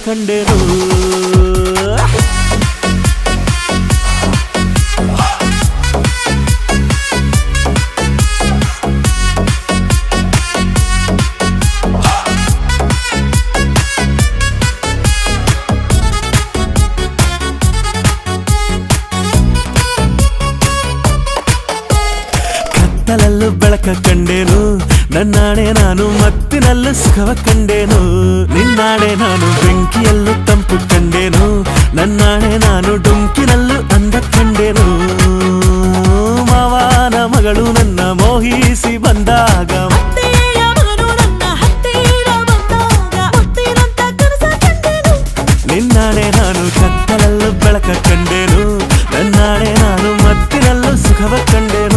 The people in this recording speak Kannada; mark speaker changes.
Speaker 1: ಕಂಡೆನು ಕತ್ತಲಲ್ಲೂ ಬೆಳಕ ಕಂಡೇನು ನನ್ನಾಣೆ ನಾನು ಮತ್ತಿನಲ್ಲೂ ಸುಖವ ಕಂಡೇನು ನಿನ್ನಾಣೆ ನಾನು ಬೆಂಕಿಯಲ್ಲೂ ತಂಪು ಕಂಡೇನು ನನ್ನಾಣೆ ನಾನು ಡೊಂಕಿನಲ್ಲೂ ಅಂದ ಕಂಡೇನು ಮಾವನ ಮಗಳು ನನ್ನ ಮೋಹಿಸಿ ಬಂದಾಗ ನಿನ್ನಾಣೆ ನಾನು ಕತ್ತಲಲ್ಲೂ ಬೆಳಕ ಕಂಡೇನು ನನ್ನಾಣೆ ನಾನು ಮತ್ತಿನಲ್ಲೂ ಸುಖವ ಕಂಡೇನು